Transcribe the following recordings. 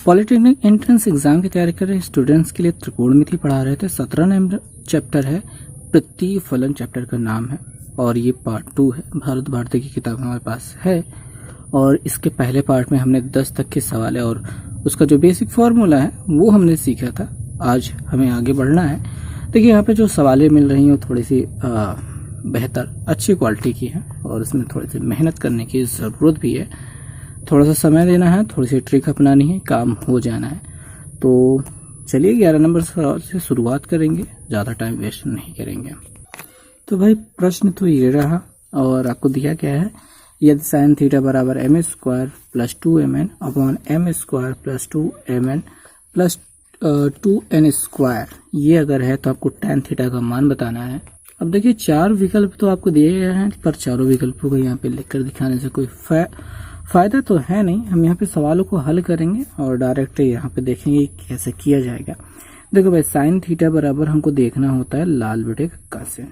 Polytechnic entrance exam की तैयारी कर रहे स्टूडेंट्स के लिए त्रिकोणमिति पढ़ा रहे थे। 17 नंबर चैप्टर है, प्रतिफलन चैप्टर का नाम है और ये पार्ट 2 है। भारत भारती की किताब हमारे पास है और इसके पहले पार्ट में हमने 10 तक के सवाल है और उसका जो बेसिक फॉर्मूला है वो हमने सीखा था। आज हमें आगे बढ़ना है। देखिए यहाँ पे जो सवालें मिल रही हैं वो थोड़ी सी बेहतर अच्छी क्वालिटी की है और इसमें थोड़ी सी मेहनत करने की ज़रूरत भी है। थोड़ा सा समय देना है, थोड़ी सी ट्रिक अपनानी है, काम हो जाना है। तो चलिए 11 नंबर सवाल से शुरुआत करेंगे, ज़्यादा टाइम वेस्ट नहीं करेंगे। तो भाई प्रश्न तो ये रहा और आपको दिया क्या है, यदि साइन थीटा बराबर M square plus 2mn upon M square plus 2mn plus 2n square ये अगर है तो आपको tan थीटा का मान बताना है। अब देखिए 4 विकल्प तो आपको दिए गए हैं पर चारों विकल्पों को यहाँ पे लिखकर दिखाने से कोई फायदा तो है नहीं। हम यहाँ पे सवालों को हल करेंगे और डायरेक्ट यहाँ पे देखेंगे कैसे किया जाएगा। देखो भाई साइन थीटा बराबर हमको देखना होता है लाल बटे का से,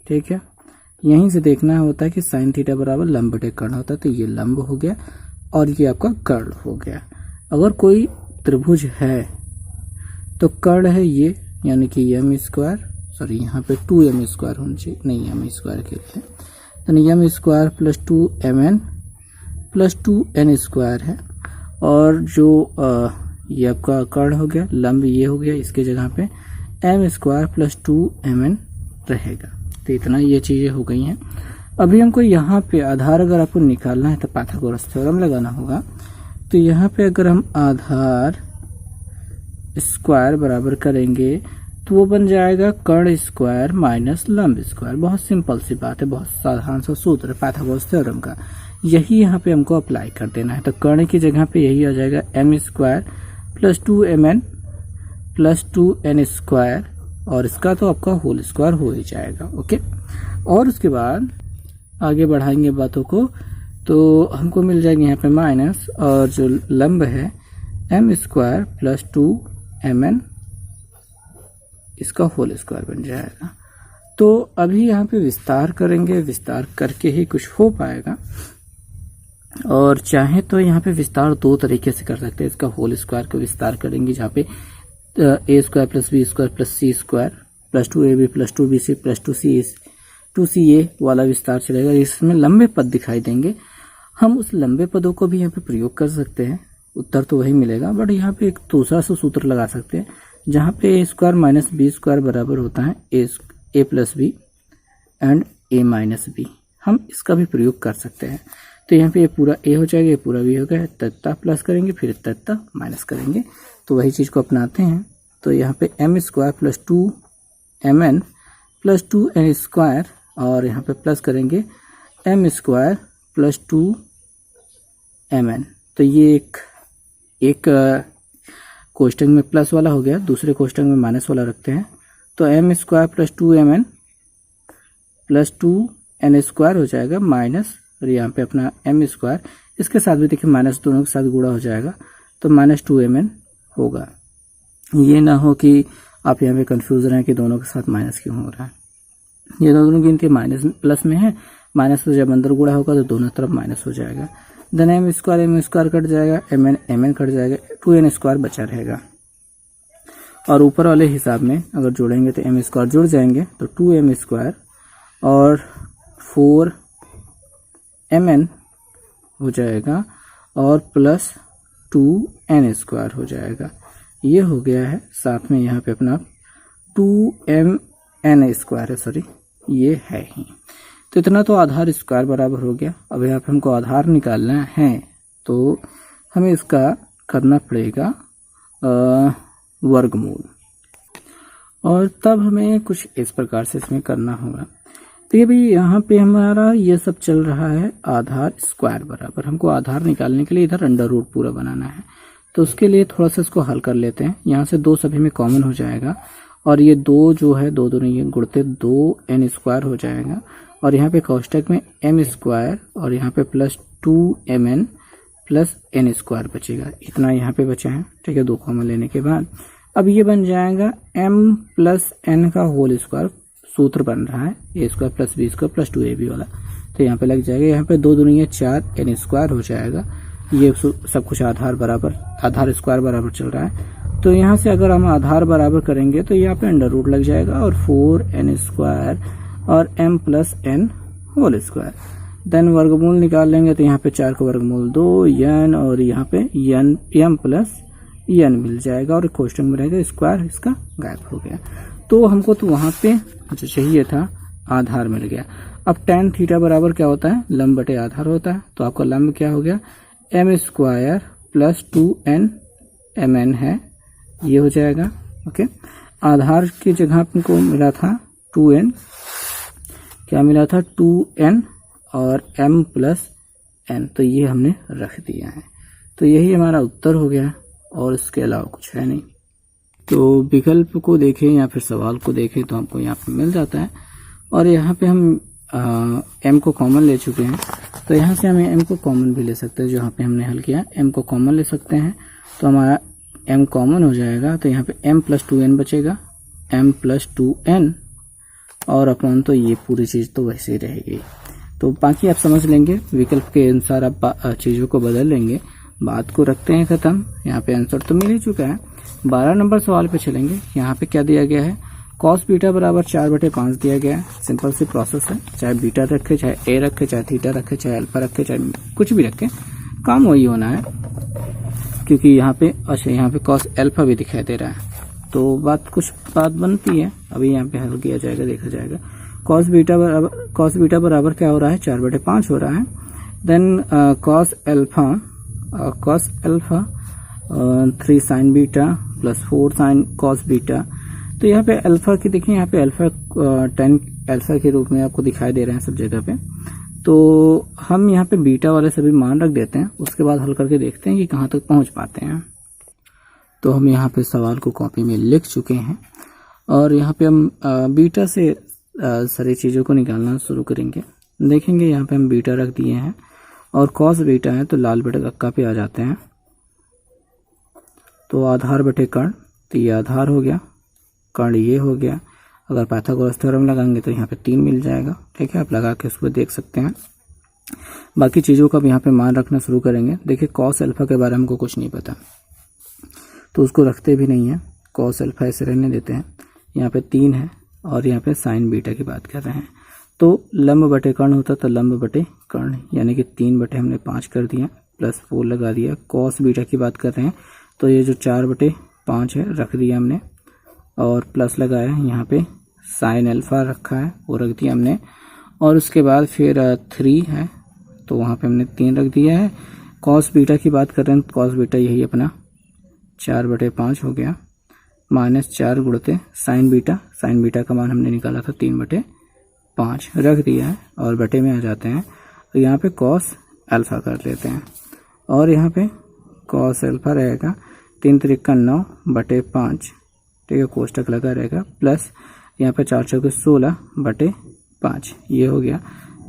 ठीक है। यहीं से देखना होता है कि साइन थीटा बराबर लंब बटे कर्ण होता है, तो ये लंब हो गया और ये आपका कर्ण हो गया। अगर कोई त्रिभुज है तो कर्ण है ये, यानी कि एम स्क्वायर, सॉरी यहाँ पे 2m स्क्वायर होना चाहिए, नहीं एम स्क्वायर के लिए, यानी M square plus 2mn plus 2n square है। और जो ये आपका कर्ण हो गया, लंब ये हो गया, इसके जगह पे एम स्क्वायर प्लस 2mn रहेगा। तो इतना ये चीज़ें हो गई हैं। अभी हमको यहाँ पे आधार अगर आपको निकालना है तो पाइथागोरस थ्योरम लगाना होगा। तो यहाँ पे अगर हम आधार स्क्वायर बराबर करेंगे तो वो बन जाएगा कर्ण स्क्वायर माइनस लंब स्क्वायर। बहुत सिंपल सी बात है, बहुत साधारण सा सूत्र है पाइथागोरस थ्योरम का, यही यहाँ पे हमको अप्लाई कर देना है। तो कर्ण की जगह पे यही आ जाएगा M square plus 2mn plus 2n square और इसका तो आपका होल स्क्वायर हो ही जाएगा, ओके। और उसके बाद आगे बढ़ाएंगे बातों को तो हमको मिल जाएगी यहाँ पे माइनस और जो लंब है एम स्क्वायर प्लस 2mn इसका होल स्क्वायर बन जाएगा। तो अभी यहाँ पे विस्तार करेंगे, विस्तार करके ही कुछ हो पाएगा। और चाहे तो यहाँ पे विस्तार 2 तरीके से कर सकते हैं। इसका होल स्क्वायर का विस्तार करेंगे जहाँ पे a square plus b square plus c square plus 2ab plus 2bc plus 2ca वाला विस्तार चलेगा। इसमें लंबे पद दिखाई देंगे, हम उस लंबे पदों को भी यहाँ पे प्रयोग कर सकते हैं, उत्तर तो वही मिलेगा। बट यहाँ पे एक दूसरा सा सूत्र लगा सकते हैं जहाँ पे a square minus b square बराबर होता है a plus b and a minus b. हम इसका भी प्रयोग कर सकते हैं। तो यहाँ पे ये पूरा ए हो जाएगा, ये पूरा बी हो गया, तत्ता प्लस करेंगे फिर तत्ता माइनस करेंगे, तो वही चीज़ को अपनाते हैं। तो यहाँ पे M square plus 2mn plus 2n square और यहाँ पे प्लस करेंगे एम स्क्वायर प्लस 2mn। तो ये एक कोष्टक में प्लस वाला हो गया, दूसरे कोष्टक में माइनस वाला रखते हैं। तो M square plus 2mn plus 2n square हो जाएगा माइनस, और यहाँ पे अपना एम स्क्वायर, इसके साथ भी देखिए माइनस दोनों के साथ गुणा हो जाएगा तो माइनस 2mn होगा। ये ना हो कि आप यहाँ पे कंफ्यूज रहें कि दोनों के साथ माइनस क्यों हो रहा है। ये दोनों गिनती माइनस प्लस में है, माइनस से जब अंदर गुणा होगा तो दोनों तरफ माइनस हो जाएगा। देन एम स्क्वायर कट जाएगा, mn कट जाएगा, 2n स्क्वायर बचा रहेगा। और ऊपर वाले हिसाब में अगर जोड़ेंगे तो एम स्क्वायर जुड़ जाएंगे तो 2m स्क्वायर और 4mn हो जाएगा और प्लस 2n स्क्वायर हो जाएगा। ये हो गया है। साथ में यहाँ पे अपना 2mn स्क्वायर है, सॉरी ये है ही। तो इतना तो आधार स्क्वायर बराबर हो गया। अब यहाँ पे हमको आधार निकालना है तो हमें इसका करना पड़ेगा वर्गमूल, और तब हमें कुछ इस प्रकार से इसमें करना होगा। तो ये भाई यहाँ पे हमारा ये सब चल रहा है आधार स्क्वायर बराबर। हमको आधार निकालने के लिए इधर अंडर रूट पूरा बनाना है, तो उसके लिए थोड़ा सा इसको हल कर लेते हैं। यहाँ से 2 सभी में कॉमन हो जाएगा और ये 2 जो है 2 दोनों ये गुणते 2n स्क्वायर हो जाएगा और यहाँ पे कोष्टक में m स्क्वायर और यहाँ पे plus 2mn plus n square बचेगा। इतना यहाँ पे बचा है, ठीक है, 2 कॉमन लेने के बाद। अब ये बन जाएगा m प्लस n का होल स्क्वायर, सूत्र बन रहा है a square plus b square plus 2ab वाला। तो यहाँ पे लग जाएगा, यहाँ पे 2 दूनी 4 n स्क्वायर हो जाएगा ये सब कुछ आधार स्क्वायर बराबर चल रहा है। तो यहाँ से अगर हम आधार बराबर करेंगे तो यहाँ पे अंडर रूट लग जाएगा और 4n स्क्वायर और m plus n whole square. Then वर्गमूल निकाल लेंगे तो यहाँ पे 4 का वर्गमूल 2 n और यहाँ पे m प्लस n मिल जाएगा और क्वेश्चन में रहेगा स्क्वायर, इसका गायब हो गया। तो हमको तो वहां पे जो चाहिए था आधार मिल गया। अब tan थीटा बराबर क्या होता है, लंब बटे आधार होता है। तो आपका लंब क्या हो गया, m square plus 2n mn है, ये हो जाएगा। ओके, आधार की जगह हमको मिला था 2n, क्या मिला था 2n और m प्लस n, तो ये हमने रख दिया है। तो यही हमारा उत्तर हो गया और इसके अलावा कुछ है नहीं। तो विकल्प को देखें या फिर सवाल को देखें तो हमको यहाँ पे मिल जाता है और यहाँ पे हम m को कॉमन ले चुके हैं, तो यहाँ से हमें m को कॉमन भी ले सकते हैं। जो यहाँ पे हमने हल किया m को कॉमन ले सकते हैं, तो हमारा m कॉमन हो जाएगा। तो यहाँ पे m प्लस 2n बचेगा, m प्लस 2n और अपॉन, तो ये पूरी चीज़ तो वैसे ही रहेगी। तो बाकी आप समझ लेंगे, विकल्प के अनुसार आप चीज़ों को बदल लेंगे। बात को रखते हैं ख़त्म। यहाँ पे आंसर तो मिल ही चुका है। 12 नंबर सवाल पे चलेंगे। यहाँ पे क्या दिया गया है, कॉस बीटा बराबर 4/5 दिया गया है। सिंपल सी प्रोसेस है, चाहे बीटा रखे, चाहे ए रखे, चाहे थीटा रखे, चाहे अल्फा रखे, चाहे कुछ भी रखे, काम वही होना है। क्योंकि यहाँ पे अच्छा यहाँ पे कॉस अल्फा भी दिखाई दे रहा है, तो कुछ बात बनती है। अभी यहाँ पे हल किया जाएगा, देखा जाएगा। कॉस बीटा बराबर क्या हो रहा है, 4/5 हो रहा है। Then cos alpha 3 sine beta plus 4 sine cos beta. तो यहाँ पे अल्फा की देखिए, यहाँ पे अल्फा 10 अल्फा के रूप में आपको दिखाई दे रहे हैं सब जगह पे। तो हम यहाँ पे बीटा वाले सभी मान रख देते हैं, उसके बाद हल करके देखते हैं कि कहाँ तक पहुँच पाते हैं। तो हम यहाँ पे सवाल को कॉपी में लिख चुके हैं और यहाँ पे हम बीटा से सारी चीज़ों को निकालना शुरू करेंगे। देखेंगे यहाँ पे हम बीटा रख दिए हैं और कॉस बीटा है, तो लाल बटे कक्का पे आ जाते हैं। तो आधार बटे कर्ण, तो ये आधार हो गया, कर्ण ये हो गया। अगर पाइथागोरस थ्योरम लगाएंगे तो यहाँ पे 3 मिल जाएगा। ठीक है, आप लगा के उसको देख सकते हैं। बाकी चीज़ों का भी यहाँ पे मान रखना शुरू करेंगे। देखिए कॉस अल्फा के बारे में हमको कुछ नहीं पता, तो उसको रखते भी नहीं है, कॉस अल्फा ऐसे रहने देते हैं। यहाँ पे 3 है और यहाँ पे साइन बीटा की बात कर रहे हैं। तो लंब बटे कर्ण होता, तो लंब बटे कर्ण यानी कि 3 बटे हमने 5 कर दिया, प्लस 4 लगा दिया। कॉस बीटा की बात कर रहे हैं, तो ये जो 4/5 है रख दिया हमने और प्लस लगाया। यहाँ पे साइन अल्फा रखा है, वो रख दिया हमने। और उसके बाद फिर 3 है, तो वहाँ पे हमने 3 रख दिया है। कॉस बीटा की बात कर रहे हैं, कॉस बीटा यही अपना 4/5 हो गया, -4 गुणते साइन बीटा का मान हमने निकाला था 3/5 रख दिया है और बटे में आ जाते हैं। तो यहाँ पे कॉस अल्फा कर लेते हैं और यहाँ पे कॉस अल्फा रहेगा 3 त्रिका 9/5। ठीक है, कोष्टक लगा रहेगा, प्लस यहाँ पे 4 चौके 16/5 ये हो गया,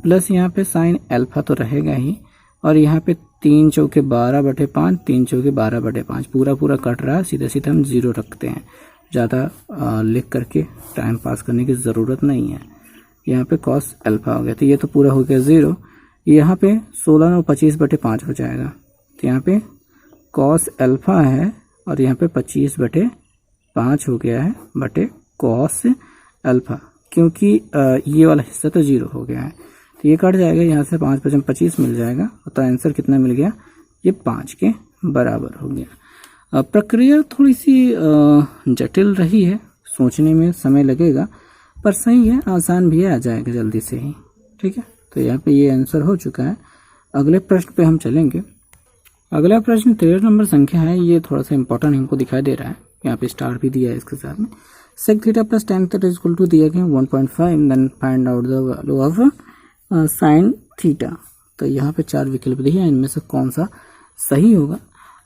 प्लस यहाँ पे साइन अल्फा तो रहेगा ही और यहाँ पे 3 चौके 12/5, 3 चौके 12/5 पूरा कट रहा है। सीधा सीधा हम 0 रखते हैं, ज़्यादा लिख करके टाइम पास करने की ज़रूरत नहीं है। यहाँ पे कॉस अल्फा हो गया, तो ये तो पूरा हो गया 0। यहाँ पे 16 और 25/5 हो जाएगा, तो यहाँ पे कॉस अल्फा है और यहाँ पे 25/5 हो गया है बटे कॉस अल्फा, क्योंकि ये वाला हिस्सा तो 0 हो गया है। तो ये कट जाएगा, यहाँ से 5 × 25 मिल जाएगा। तो आंसर कितना मिल गया, ये 5 के बराबर हो गया। प्रक्रिया थोड़ी सी जटिल रही है, सोचने में समय लगेगा, पर सही है, आसान भी है, आ जाएगा जल्दी से ही। ठीक है, तो यहाँ पे ये आंसर हो चुका है। अगले प्रश्न पे हम चलेंगे। अगला प्रश्न 13 नंबर संख्या है, ये थोड़ा सा इंपॉर्टेंट हमको दिखाई दे रहा है। यहाँ पे स्टार भी दिया है इसके साथ में। Sec theta plus tan theta equal to दिया गया 1.5, then find out the value of sine theta. तो यहाँ पे 4 विकल्प दिए हैं, इनमें से कौन सा सही होगा।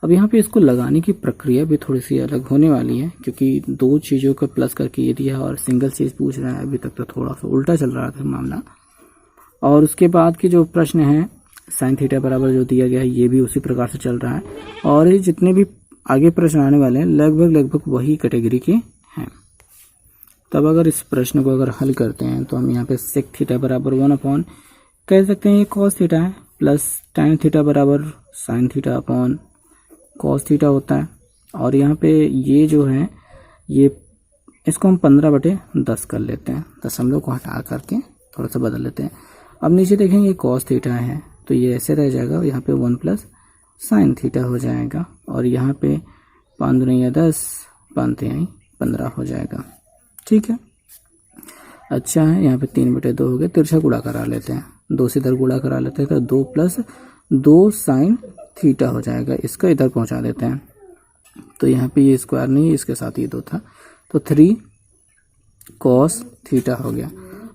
अब यहाँ पे इसको लगाने की प्रक्रिया भी थोड़ी सी अलग होने वाली है, क्योंकि 2 चीज़ों को प्लस करके ये दिया और सिंगल चीज़ पूछ रहा है। अभी तक तो थोड़ा सा उल्टा चल रहा था मामला। और उसके बाद की जो प्रश्न है साइन थीटा बराबर जो दिया गया है, ये भी उसी प्रकार से चल रहा है। और ये जितने भी आगे प्रश्न आने वाले हैं लगभग वही कैटेगरी के हैं। तब अगर इस प्रश्न को अगर हल करते हैं तो हम यहाँ पे सेक थीटा बराबर 1 अपॉन कह सकते हैं ये कॉस थीटा है, प्लस tan थीटा बराबर sin theta upon cos theta होता है। और यहाँ पे ये जो है ये इसको हम 15/10 कर लेते हैं, दशमलव को हटा करके थोड़ा सा बदल लेते हैं। अब नीचे देखेंगे cos थीटा है तो ये ऐसे रह जाएगा, यहाँ पे 1 प्लस sin थीटा हो जाएगा और यहाँ पे 5 दूनी 10 5 तिहाई 15 हो जाएगा। ठीक है, अच्छा है। यहाँ पे 3/2 हो गया, तिरछा गुणा करा लेते हैं, 2 से इधर गुणा करा लेते हैं तो 2 प्लस 2 sin थीटा हो जाएगा। इसका इधर पहुँचा देते हैं तो यहाँ पे ये स्क्वायर नहीं है, इसके साथ ये 2 था तो 3 cos थीटा हो गया।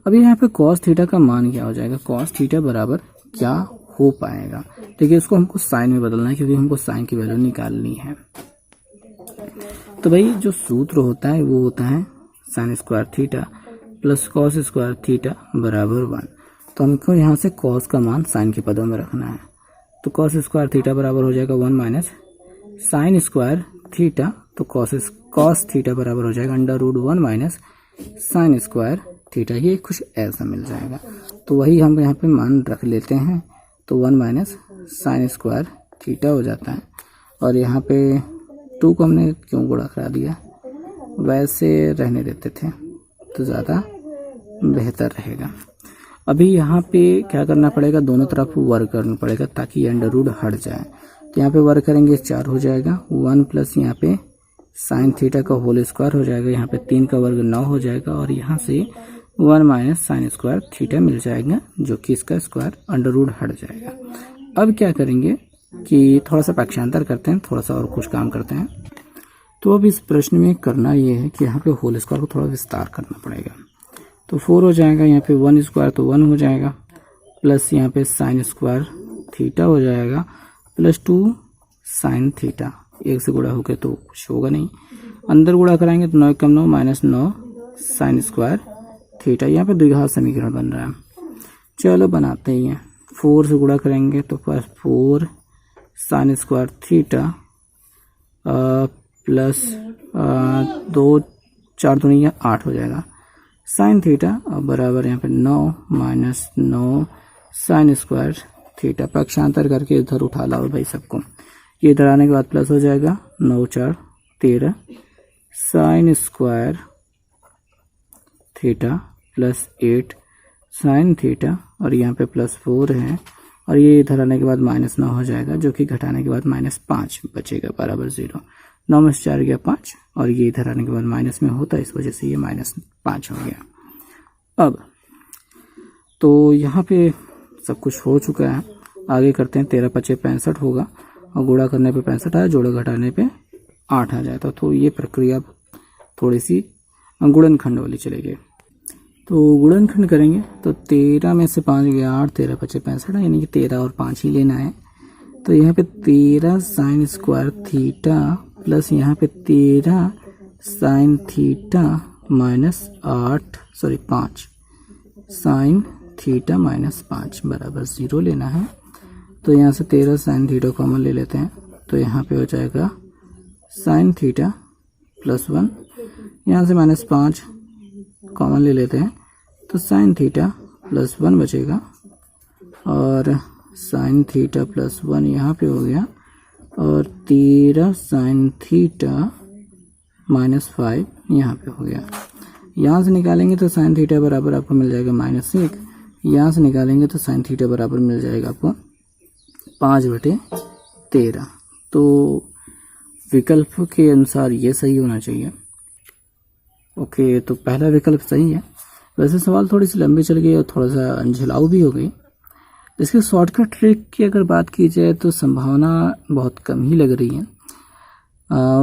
अभी यहाँ पे cos थीटा का मान क्या हो जाएगा, cos थीटा बराबर क्या हो पाएगा। देखिए इसको हमको साइन में बदलना है क्योंकि हमको साइन की वैल्यू निकालनी है। तो भाई जो सूत्र होता है वो होता है sine square theta plus cos square theta बराबर 1। तो हमको यहाँ से कॉस का मान साइन के पदों में रखना है तो कॉस स्क्वायर थीटा बराबर हो जाएगा 1 माइनस साइन स्क्वायर थीटा, तो कॉस थीटा बराबर हो जाएगा √1 माइनस साइन स्क्वायर थीटा। ये कुछ ऐसा मिल जाएगा तो वही हम यहाँ पे मान रख लेते हैं तो 1 माइनस साइन स्क्वायर थीटा हो जाता है। और यहाँ पे 2 को हमने क्यों गुणा करा दिया, वैसे रहने देते थे तो ज़्यादा बेहतर रहेगा। अभी यहाँ पे क्या करना पड़ेगा, दोनों तरफ वर्क करना पड़ेगा ताकि अंडर रूट हट जाए। तो यहाँ पे वर्क करेंगे 4 हो जाएगा, 1 प्लस यहाँ पे साइन थीटा का होल स्क्वायर हो जाएगा, यहाँ पे 3 का वर्ग 9 हो जाएगा और यहाँ से 1 माइनस साइन स्क्वायर थीटा मिल जाएगा जो कि इसका स्क्वायर अंडर रूट हट जाएगा। अब क्या करेंगे कि थोड़ा सा पक्षांतर करते हैं, थोड़ा सा और कुछ काम करते हैं। तो अब इस प्रश्न में करना ये है कि यहाँ पे होल स्क्वायर को थोड़ा विस्तार करना पड़ेगा। तो 4 हो जाएगा, यहाँ पे 1 स्क्वायर तो 1 हो जाएगा प्लस यहाँ पे साइन स्क्वायर थीटा हो जाएगा प्लस 2 साइन थीटा। 1 से गुणा होकर तो कुछ होगा नहीं, अंदर गुणा कराएंगे तो 9 कम 9 माइनस 9 साइन स्क्वायर थीटा। यहाँ पे द्विघात समीकरण बन रहा है, चलो बनाते ही हैं। 4 से गुणा करेंगे तो plus 4 sine square theta plus 2 4 दूनी 8 हो जाएगा साइन थीटा और बराबर यहाँ पे 9 माइनस 9 साइन स्क्वायर थीटा। पक्षांतर करके इधर उठा लाओ भाई सबको, ये इधर आने के बाद प्लस हो जाएगा 9 4 13 sine square theta plus 8 sine theta और यहाँ पे प्लस 4 है और ये इधर आने के बाद माइनस 9 हो जाएगा जो कि घटाने के बाद माइनस 5 बचेगा बराबर 0। 9 में से 4 गया 5 और ये इधर आने के बाद माइनस में होता है, इस वजह से ये माइनस 5 हो गया। अब तो यहाँ पे सब कुछ हो चुका है, आगे करते हैं। 13 5 65 होगा और गुणा करने पे 65 आया, जोड़ा घटाने पे 8 आ जाता। तो ये प्रक्रिया थोड़ी सी गुणनखंड वाली चलेगी। तो गुणनखंड करेंगे तो 13 में से 5 गया 8, 13 5 65 यानी कि 13 और 5 ही लेना है। तो यहाँ पे 13 साइन स्क्वायर थीटा प्लस यहाँ पे 13 sine theta minus 5 sine theta minus 5 बराबर 0 लेना है। तो यहाँ से 13 साइन थीटा कॉमन ले लेते हैं तो यहाँ पे हो जाएगा साइन थीटा प्लस 1, यहाँ से माइनस 5 कॉमन ले लेते हैं तो साइन थीटा प्लस 1 बचेगा और साइन थीटा प्लस 1 यहाँ पे हो गया और 13 साइन थीटा माइनस 5 यहाँ पे हो गया। यहाँ से निकालेंगे तो साइन थीटा बराबर आपको मिल जाएगा -1, यहाँ से निकालेंगे तो साइन थीटा बराबर मिल जाएगा आपको 5/13। तो विकल्प के अनुसार ये सही होना चाहिए। ओके, तो पहला विकल्प सही है। वैसे सवाल थोड़ी सी लंबी चल गई और थोड़ा सा अंझलाऊ भी हो गई। इसके शॉर्टकट ट्रिक की अगर बात की जाए तो संभावना बहुत कम ही लग रही है।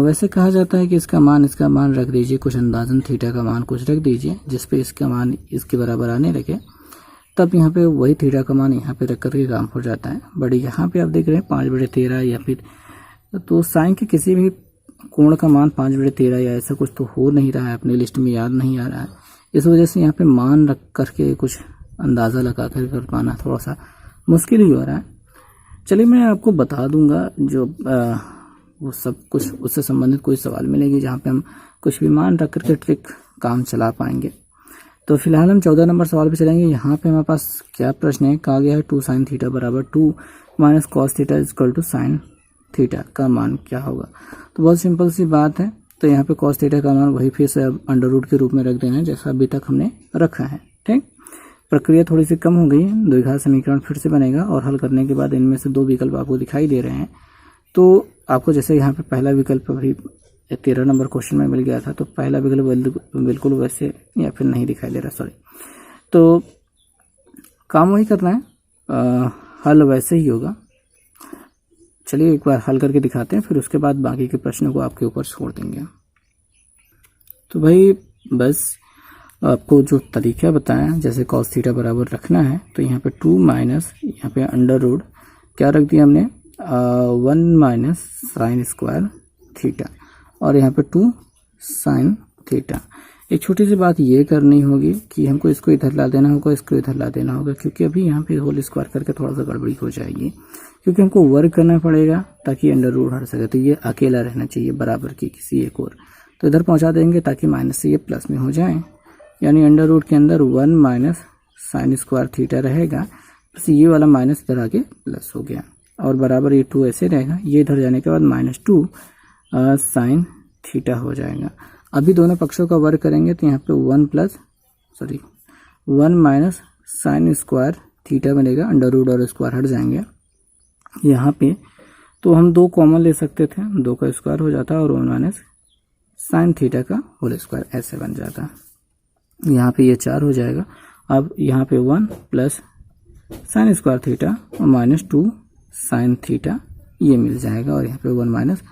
वैसे कहा जाता है कि इसका मान रख दीजिए, कुछ अंदाजन थीटा का मान कुछ रख दीजिए जिस पे इसका मान इसके बराबर आने लगे, तब यहाँ पे वही थीटा का मान यहाँ पे रख करके काम हो जाता है। बट यहाँ पे आप देख रहे हैं 5/13 या फिर तो साइन के किसी भी कोण का मान 5/13 या ऐसा कुछ तो हो नहीं रहा है, अपनी लिस्ट में याद नहीं आ रहा है। इस वजह से यहाँ पे मान रख करके कुछ अंदाज़ा लगा कर पाना थोड़ा सा मुश्किल ही हो रहा है। चलिए मैं आपको बता दूंगा जो वो सब कुछ उससे संबंधित कोई सवाल मिलेगी जहाँ पे हम कुछ भी मान रख करके ट्रिक काम चला पाएंगे। तो फिलहाल हम 14 नंबर सवाल पे चलेंगे। यहाँ पे हमारे पास क्या प्रश्न है, कहा गया है 2 sin थीटा बराबर 2 minus cos theta equal to sine theta का मान क्या होगा। तो बहुत सिंपल सी बात है। तो यहाँ पे कॉस थीटा का मान वही फिर से अब अंडर रूट के रूप में रख देना है जैसा अभी तक हमने रखा है। ठीक, प्रक्रिया थोड़ी सी कम हो गई है। द्विघात समीकरण फिर से बनेगा और हल करने के बाद इनमें से 2 विकल्प आपको दिखाई दे रहे हैं। तो आपको जैसे यहाँ पे पहला विकल्प अभी 13 नंबर क्वेश्चन में मिल गया था, तो पहला विकल्प बिल्कुल वैसे या फिर नहीं दिखाई दे रहा, सॉरी। तो काम वही करना है, हल वैसे ही होगा। चलिए एक बार हल करके दिखाते हैं, फिर उसके बाद बाकी के प्रश्नों को आपके ऊपर छोड़ देंगे। तो भाई बस आपको जो तरीका बताया, जैसे कॉस थीटा बराबर रखना है, तो यहाँ पे 2 माइनस यहाँ पे अंडर रूट क्या रख दिया हमने 1 माइनस साइन स्क्वायर थीटा और यहाँ पे 2 साइन थीटा। एक छोटी सी बात ये करनी होगी कि हमको इसको इधर ला देना होगा, इसको इधर ला देना होगा, क्योंकि अभी यहाँ पे होल स्क्वायर करके थोड़ा सा गड़बड़ी हो जाएगी, क्योंकि हमको वर्क करना पड़ेगा ताकि अंडर रूट हट सके। तो ये अकेला रहना चाहिए बराबर की किसी एक और, तो इधर पहुँचा देंगे ताकि माइनस से ये प्लस में हो जाए, यानी अंडर रूट के अंदर 1 माइनस साइन स्क्वायर थीटा रहेगा, बस ये वाला माइनस इधर आके प्लस हो गया और बराबर ये 2 ऐसे रहेगा, ये इधर जाने के बाद -2 साइन थीटा हो जाएगा। अभी दोनों पक्षों का वर्ग करेंगे तो यहाँ पे 1 माइनस साइन स्क्वायर थीटा बनेगा, अंडर रूट और स्क्वायर हट जाएंगे यहाँ पे। तो हम 2 कॉमन ले सकते थे, 2 का स्क्वायर हो जाता और 1 माइनस साइन थीटा का होल स्क्वायर ऐसे बन जाता। यहाँ पे ये 4 हो जाएगा। अब यहाँ पे 1 प्लस साइन स्क्वायर थीटा और -2 साइन थीटा ये मिल जाएगा, और यहाँ पे 1 माइनस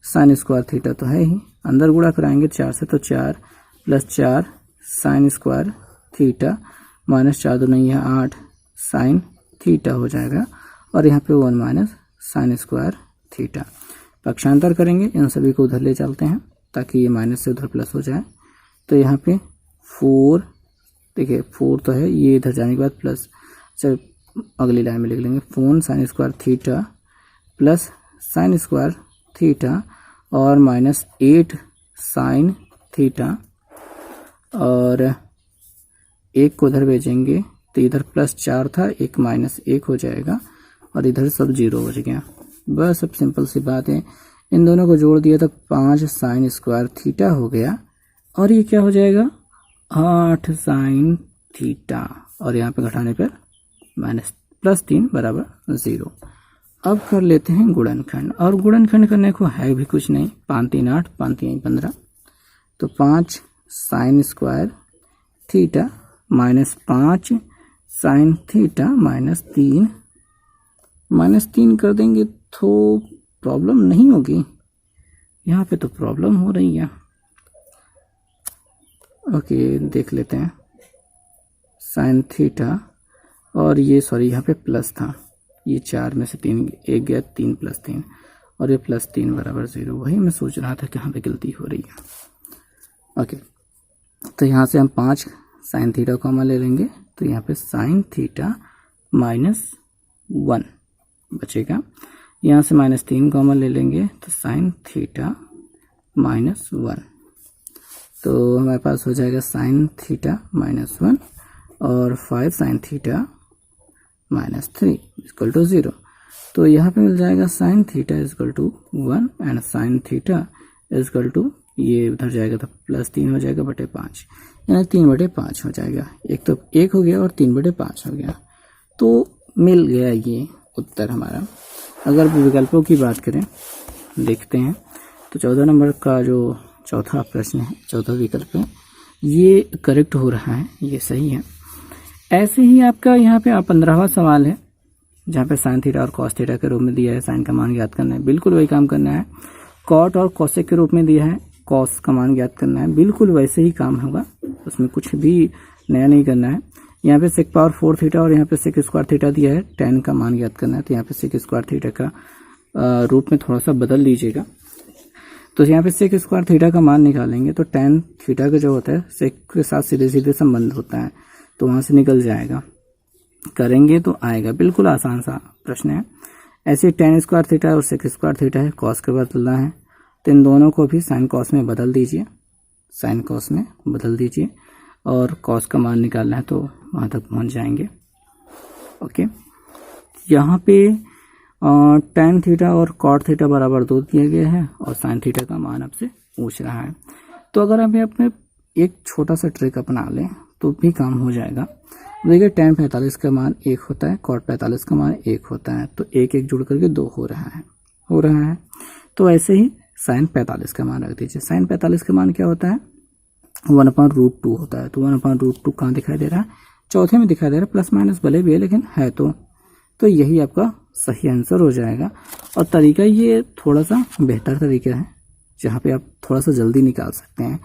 साइन स्क्वायर थीटा तो है ही, अंदर गुणा कराएंगे 4 से, तो 4 plus 4 sine square theta minus 4 2 नहीं है 8 साइन थीटा हो जाएगा, और यहाँ पे 1 माइनस साइन स्क्वायर थीटा। पक्षांतर करेंगे, इन सभी को उधर ले चलते हैं ताकि ये माइनस से उधर प्लस हो जाए। तो यहाँ पे 4, देखिए 4 तो है, ये इधर जाने के बाद प्लस, चल अगली लाइन में लिख लेंगे 4 sine square theta plus sine square theta और -8 साइन थीटा, और 1 को उधर भेजेंगे तो इधर +4 था, 1 -1 हो जाएगा और इधर सब 0 हो गया। बस अब सिंपल सी बात है, इन दोनों को जोड़ दिया तो 5 साइन स्क्वायर थीटा हो गया, और ये क्या हो जाएगा 8 साइन थीटा, और यहाँ पे घटाने पर +3 बराबर 0। अब कर लेते हैं गुणनखंड, और गुणनखंड करने को है भी कुछ नहीं, 5 3 8 5 3 15, तो 5 sine square theta -5 sine theta -3 कर देंगे तो प्रॉब्लम नहीं होगी। यहाँ पे तो प्रॉब्लम हो रही है। ओके देख लेते हैं, साइन थीटा और ये सॉरी यहाँ पे प्लस था, ये 4 में से 3 एक गया, 3 + 3 और ये +3 बराबर 0। वही मैं सोच रहा था कि यहाँ पे गलती हो रही है। ओके, तो यहाँ से हम 5 साइन थीटा कॉमन ले लेंगे, तो यहाँ पे साइन थीटा -1 बचेगा। यहाँ से -3 कॉमन ले लेंगे तो साइन थीटा -1, तो हमारे पास हो जाएगा साइन थीटा -1 और 5 साइन थीटा -3 इक्वल टू 0। तो यहाँ पे मिल जाएगा sine theta equal to 1 and sine theta equal to, ये उधर जाएगा तो +3 हो जाएगा बटे 5, यानी 3/5 हो जाएगा। एक तो 1 हो गया और 3/5 हो गया, तो मिल गया ये उत्तर हमारा। अगर विकल्पों की बात करें, देखते हैं, तो 14 नंबर का जो चौथा प्रश्न है, चौथा विकल्प है, ये करेक्ट हो रहा है, ये सही है। ऐसे ही आपका यहाँ पे 15वां सवाल है, जहाँ पे साइन थीटा और कॉस थीटा के रूप में दिया है, साइन का मान ज्ञात करना है, बिल्कुल वही काम करना है। कॉट और कोसेक के रूप में दिया है, कॉस का मान ज्ञात करना है, बिल्कुल वैसे ही काम होगा, उसमें कुछ भी नया नहीं करना है। यहाँ पे सेक पावर 4 थीटा और यहाँ पे सेक स्क्वायर थीटा दिया है, tan का मान ज्ञात करना है, तो यहाँ पे सेक स्क्वायर थीटा का रूप में थोड़ा सा बदल लीजिएगा। तो यहाँ पे सेक स्क्वायर थीटा का मान निकालेंगे तो tan थीटा का जो होता है सेक के साथ सीधे सीधे संबंध होता है, तो वहाँ से निकल जाएगा, करेंगे तो आएगा। बिल्कुल आसान सा प्रश्न है। ऐसे tan स्क्वायर थीटा और सेक स्क्वायर थीटा है, कॉस के बदलना है, तो इन दोनों को भी साइन कॉस में बदल दीजिए, साइन कॉस में बदल दीजिए। और कॉस का मान निकालना है तो वहाँ तक पहुँच जाएंगे। ओके, यहाँ पे tan थीटा और cot थीटा बराबर 2 दिया गया है और sin थीटा का मान आपसे पूछ रहा है। तो अगर हम अपने एक छोटा सा ट्रिक अपना लें तो भी काम हो जाएगा। देखिए tan 45 का मान 1 होता है, cot 45 का मान 1 होता है, तो 1 1 जुड़ करके 2 हो रहा है। तो ऐसे ही sin 45 का मान रख दीजिए। sin 45 का मान क्या होता है? 1/√2 होता है। तो 1/√2 कहाँ दिखाई दे रहा है? चौथे में दिखाई दे रहा है, प्लस माइनस भले भी है लेकिन है तो यही आपका सही आंसर हो जाएगा। और तरीका ये थोड़ा सा बेहतर तरीका है जहाँ पे आप थोड़ा सा जल्दी निकाल सकते हैं।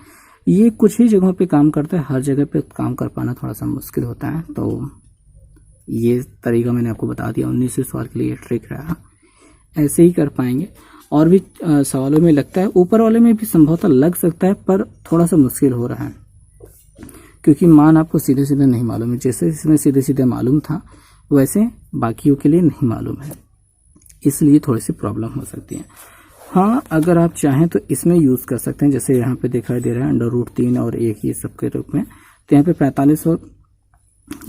ये कुछ ही जगहों पे काम करता है, हर जगह पे काम कर पाना थोड़ा सा मुश्किल होता है। तो ये तरीका मैंने आपको बता दिया। 19वें सवाल के लिए ये ट्रिक रहा, ऐसे ही कर पाएंगे। और भी सवालों में लगता है, ऊपर वाले में भी संभवतः लग सकता है पर थोड़ा सा मुश्किल हो रहा है क्योंकि मान आपको सीधे सीधे नहीं मालूम है। जैसे इसमें सीधे सीधे मालूम था वैसे बाकियों के लिए नहीं मालूम है, इसलिए थोड़ी सी प्रॉब्लम हो सकती है। हाँ, अगर आप चाहें तो इसमें यूज़ कर सकते हैं। जैसे यहाँ पे दिखाई दे रहा है √3 और 1 ये सब के रूप में, तो यहाँ पे 45 और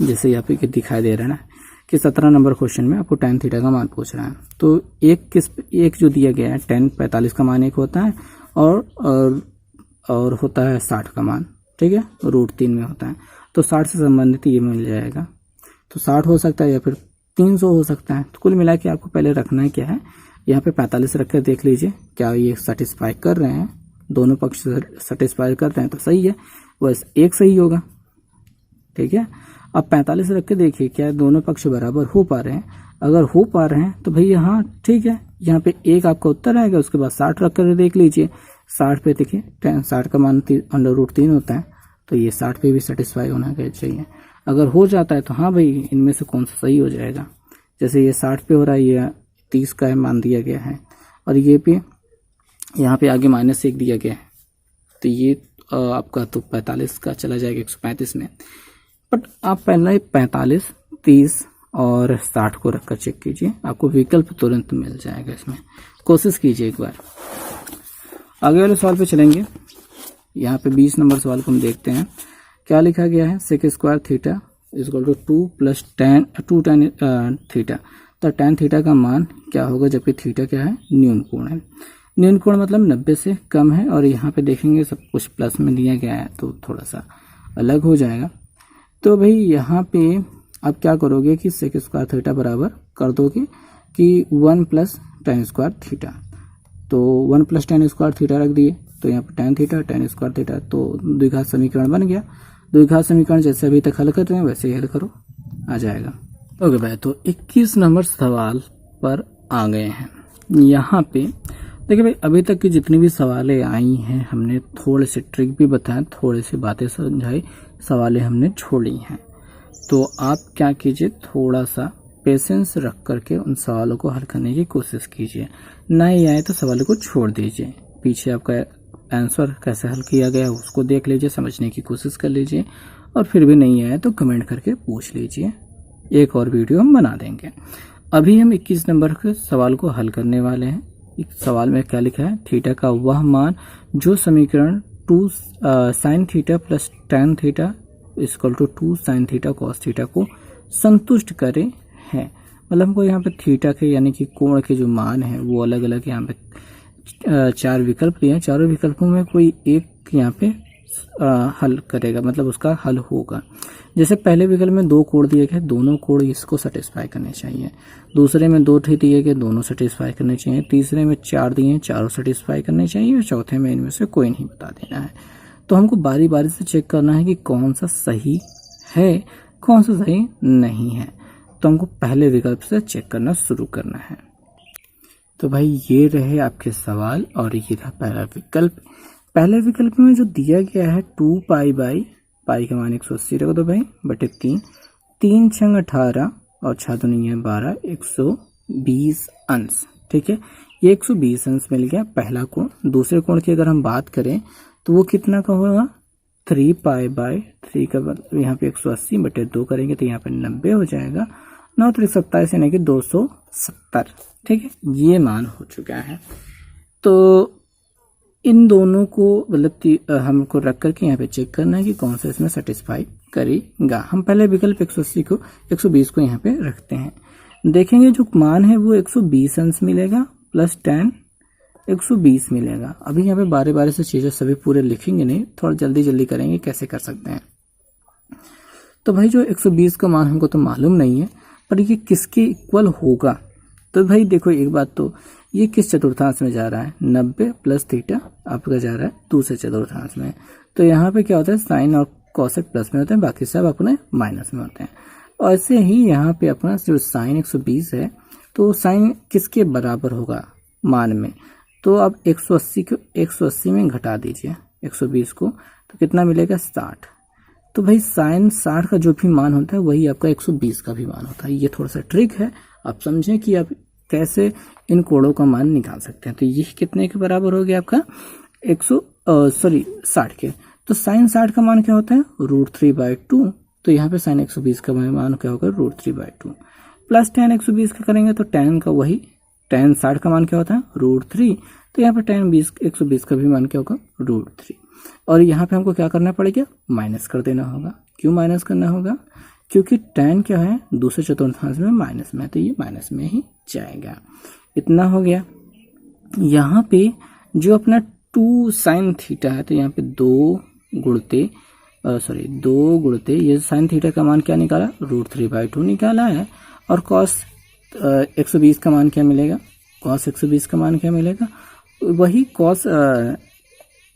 जैसे यहाँ पे दिखाई दे रहा है ना कि 17 नंबर क्वेश्चन में आपको tan थीटा का मान पूछ रहा है। तो एक जो दिया गया है tan 45 का मान 1 होता है और होता है 60 का मान, ठीक है, √3 में होता है। तो 60 से संबंधित ये मिल जाएगा। तो 60 हो सकता है या फिर 300 हो सकता है। तो कुल मिला के आपको पहले रखना है क्या है, यहाँ पे 45 रख कर देख लीजिए क्या ये सेटिस्फाई कर रहे हैं, दोनों पक्ष सेटिस्फाई करते हैं तो सही है, बस एक सही होगा, ठीक है। अब 45 रख के देखिए क्या दोनों पक्ष बराबर हो पा रहे हैं। अगर हो पा रहे हैं तो भैया हाँ ठीक है, यहाँ पे 1 आपका उत्तर आएगा। उसके बाद 60 रख कर देख लीजिए, 60 पे देखिए 60 का मान √3 होता है, तो ये 60 पे भी सेटिस्फाई होना चाहिए। अगर हो जाता है तो हाँ भाई इनमें से कौन सा सही हो जाएगा। जैसे ये 60 पे हो रहा है, ये 30 का मान दिया गया है और ये पे यहाँ पे आगे -1 दिया गया है, तो ये आपका तो 45 का चला जाएगा 135 में। बट आप पहले 45, 30 और 60 को रखकर चेक कीजिए, आपको विकल्प तुरंत मिल जाएगा। इसमें कोशिश कीजिए एक बार। आगे वाले सवाल पे चलेंगे। यहाँ पे 20 नंबर सवाल को हम देखते हैं। क्या लिखा गया है, sec² थीटा = 2 + tan थीटा। तो tan थीटा का मान क्या होगा जबकि थीटा क्या है, न्यून कोण है। न्यून कोण मतलब 90 से कम है और यहाँ पे देखेंगे सब कुछ प्लस में दिया गया है तो थोड़ा सा अलग हो जाएगा। तो भाई यहाँ पे आप क्या करोगे कि sec² थीटा बराबर कर दोगे कि 1 + tan² थीटा। तो 1 + tan² थीटा रख दिए, तो यहाँ पर tan थीटा tan² थीटा, तो द्विघात समीकरण बन गया। द्विघात समीकरण जैसे अभी तक हल कर रहे हैं वैसे ही हल करो, आ जाएगा। ओके भाई, तो 21 नंबर सवाल पर आ गए हैं। यहाँ पे देखिए भाई, अभी तक की जितनी भी सवालें आई हैं हमने थोड़े से ट्रिक भी बताए, थोड़े से बातें समझाई, सवालें हमने छोड़ी हैं। तो आप क्या कीजिए, थोड़ा सा पेशेंस रख करके उन सवालों को हल करने की कोशिश कीजिए। नहीं आए तो सवालों को छोड़ दीजिए, पीछे आपका आंसर कैसे हल किया गया उसको देख लीजिए, समझने की कोशिश कर लीजिए, और फिर भी नहीं आए तो कमेंट करके पूछ लीजिए, एक और वीडियो हम बना देंगे। अभी हम 21 नंबर के सवाल को हल करने वाले हैं। इस सवाल में क्या लिखा है, थीटा का वह मान जो समीकरण 2 sin theta + tan theta = 2 sin theta cos theta को संतुष्ट करे है। मतलब हमको यहाँ पे थीटा के यानी कि कोण के जो मान है वो अलग अलग यहाँ पे 4 विकल्प दिए हैं। चारों विकल्पों में कोई एक यहाँ पे हल करेगा, मतलब उसका हल होगा। जैसे पहले विकल्प में 2 कोण दिए गए, दोनों कोण इसको सेटिस्फाई करने चाहिए। दूसरे में 2 दिए गए, दोनों सेटिस्फाई करने चाहिए। तीसरे में 4 दिए, चारों सेटिस्फाई करने चाहिए। और चौथे में इनमें से कोई नहीं बता देना है। तो हमको बारी बारी से चेक करना है कि कौन सा सही है, कौन सा सही नहीं है। तो हमको पहले विकल्प से चेक करना शुरू करना है। तो भाई ये रहे आपके सवाल और ये था पहला विकल्प। पहले विकल्प में जो दिया गया है 2π/, पाई का मान 180 रख दो भाई, बटे 3, 3 × 18 और 6 दूनी 12, 120 अंश, ठीक है। ये 120 अंश मिल गया पहला कोण। दूसरे कोण की अगर हम बात करें तो वो कितना का होगा, 3π/3 का यहाँ पे 180 बटे 2 करेंगे तो यहाँ पे 90 हो जाएगा। 9 × 27 यानी कि 270, ठीक है। ये मान हो चुका है। तो इन दोनों को मतलब हमको रख करके यहाँ पे चेक करना है कि कौन सा इसमें सेटिस्फाई करेगा। हम पहले विकल्प 180 को 120 को यहाँ पे रखते हैं। देखेंगे जो मान है वो 120 अंश मिलेगा प्लस tan 120 मिलेगा। अभी यहाँ पे बारे बारे से चीज़ें सभी पूरे लिखेंगे नहीं, थोड़ा जल्दी जल्दी करेंगे कैसे कर सकते हैं। तो भाई जो 120 का मान हमको तो मालूम नहीं है, पर ये किसके इक्वल होगा। तो भाई देखो एक बात, तो ये किस चतुर्थांश में जा रहा है, 90 प्लस थीटा आपका जा रहा है दूसरे चतुर्थांश में। तो यहाँ पे क्या होता है, साइन और कॉसेक प्लस में होते हैं, बाकी सब अपने माइनस में होते हैं। और ऐसे ही यहाँ पे अपना जो साइन 120 है, तो साइन किसके बराबर होगा मान में। तो अब 180 को 180 में घटा दीजिए 120 को, तो कितना मिलेगा 60। तो भाई साइन 60 का जो भी मान होता है वही आपका 120 का भी मान होता है। ये थोड़ा सा ट्रिक है, आप समझें कि आप कैसे इन कोड़ों का मान निकाल सकते हैं। तो ये कितने के बराबर हो गया आपका 60 के। तो साइन 60 का मान क्या होता है, √3/2। तो यहाँ पे साइन 120 का मान क्या होगा, √3/2 प्लस tan 120 का करेंगे तो tan का वही, tan 60 का मान क्या होता है, √3। तो यहाँ पे tan 120 का भी मान क्या होगा, √3। और यहाँ पे हमको क्या करना पड़ेगा, माइनस कर देना होगा। क्यों माइनस करना होगा, क्योंकि tan क्या है दूसरे चतुर्थांश में माइनस में, तो ये माइनस में ही जाएगा। इतना हो गया। यहाँ पे जो अपना 2 sin थीटा है, तो यहाँ पे 2 गुणते ये sin थीटा का मान क्या निकाला, √3/2 निकाला है। और cos 120 का मान क्या मिलेगा, cos 120 का मान क्या मिलेगा, वही cos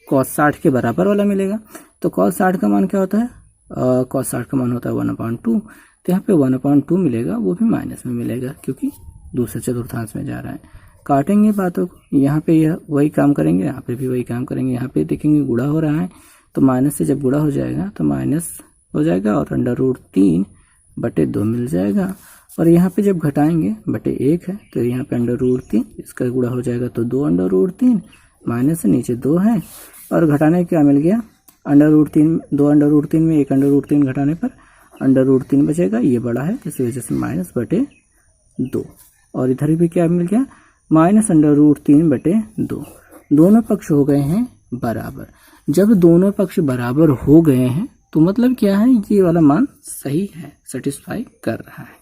60 के बराबर वाला मिलेगा। तो cos 60 का मान क्या होता है, cos 60 का मान होता है 1/2। तो यहाँ पे 1/2 मिलेगा, वो भी माइनस में मिलेगा क्योंकि दूसरे चतुर्थांश में जा रहा है। काटेंगे बातों को, यहाँ पे यह वही काम करेंगे, यहाँ पे भी वही काम करेंगे। यहाँ पे देखेंगे गुणा हो रहा है, तो माइनस से जब गुणा हो जाएगा तो माइनस हो जाएगा और √3/2 मिल जाएगा। और यहाँ पे जब घटाएंगे /1 है, तो यहाँ पे √3 इसका गुणा हो जाएगा तो 2√3, माइनस से नीचे 2 है और घटाने क्या मिल गया, √3, 2√3 में 1 √3 घटाने पर √3 बचेगा, ये बड़ा है इसी वजह से -/2। और इधर भी क्या मिल गया, -√3/2। दोनों पक्ष हो गए हैं बराबर। जब दोनों पक्ष बराबर हो गए हैं तो मतलब क्या है, ये वाला मान सही है, सेटिस्फाई कर रहा है।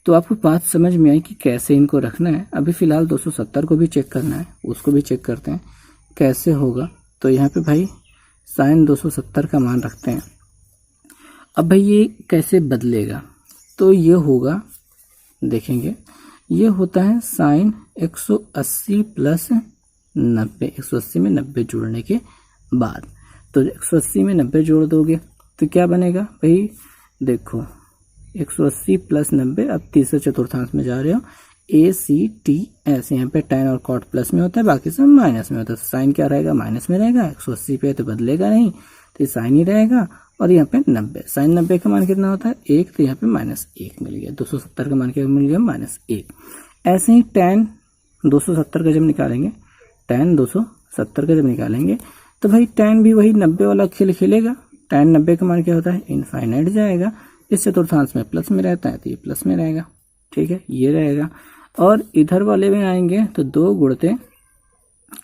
तो आपको बात समझ में आई कि कैसे इनको रखना है। अभी फिलहाल 270 को भी चेक करना है, उसको भी चेक करते हैं कैसे होगा। तो यहाँ पे भाई साइन 270 का मान रखते हैं। अब भाई ये कैसे बदलेगा, तो ये होगा, देखेंगे ये होता है साइन 180 प्लस 90, 180 में 90 जोड़ने के बाद। तो 180 में 90 जोड़ दोगे तो क्या बनेगा भाई, देखो 180 प्लस 90, अब तीसरे चतुर्थांश में जा रहे हो, ACTS। यहाँ पे tan और cot प्लस में होता है, बाकी सब माइनस में होता है। तो साइन क्या रहेगा, माइनस में रहेगा। 180 पे तो बदलेगा नहीं, तो ये साइन ही रहेगा। और यहाँ पे 90, साइन 90 का मान कितना होता है 1, तो यहाँ पे -1 मिल गया। 270 का मान क्या मिल गया, -1। ऐसे ही tan 270 का जब निकालेंगे, tan 270 का जब निकालेंगे तो भाई tan भी वही 90 वाला खेल खेलेगा। tan 90 का मान क्या होता है, इनफाइनाइट जाएगा। इस चतुर्थांश में प्लस में रहता है तो ये प्लस में रहेगा, ठीक है, ये रहेगा। और इधर वाले में आएंगे तो 2 गुणते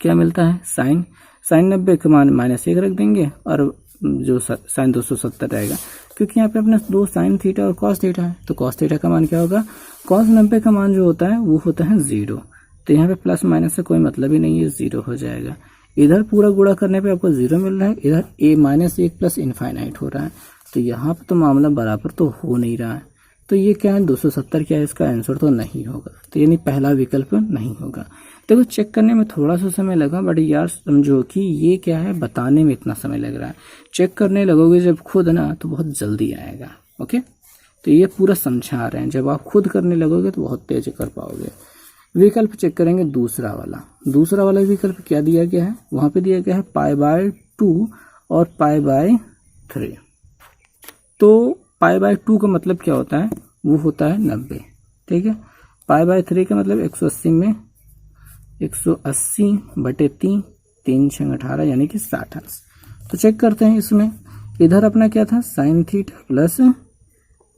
क्या मिलता है, साइन 90 का मान -1 रख देंगे और जो साइन 270 रहेगा, क्योंकि यहाँ पे अपने 2 साइन थीटा और कॉस थीटा है। तो कॉस थीटा का मान क्या होगा, कॉस 90 का मान जो होता है वो होता है 0। तो यहाँ पे प्लस माइनस से कोई मतलब ही नहीं है, 0 हो जाएगा। इधर पूरा गुणा करने पे आपको 0 मिल रहा है, इधर -1 प्लस इनफाइनाइट हो रहा है। तो यहाँ पे तो मामला बराबर तो हो नहीं रहा है। तो ये क्या है, 270 क्या है, इसका आंसर तो नहीं होगा। तो यानी पहला विकल्प नहीं होगा। देखो चेक करने में थोड़ा सा समय लगा, बट यार समझो कि ये क्या है, बताने में इतना समय लग रहा है। चेक करने लगोगे जब खुद ना, तो बहुत जल्दी आएगा। ओके, तो ये पूरा समझा रहे हैं, जब आप खुद करने लगोगे तो बहुत तेज कर पाओगे। विकल्प चेक करेंगे दूसरा वाला विकल्प क्या दिया गया है, वहां पे दिया गया है π/2 और π/3। तो π/2 का मतलब क्या होता है, वो होता है 90, ठीक है। π/3 का मतलब 180 में 180/3, 3 × 18 यानी कि 60 अंश। तो चेक करते हैं इसमें, इधर अपना क्या था, sine theta plus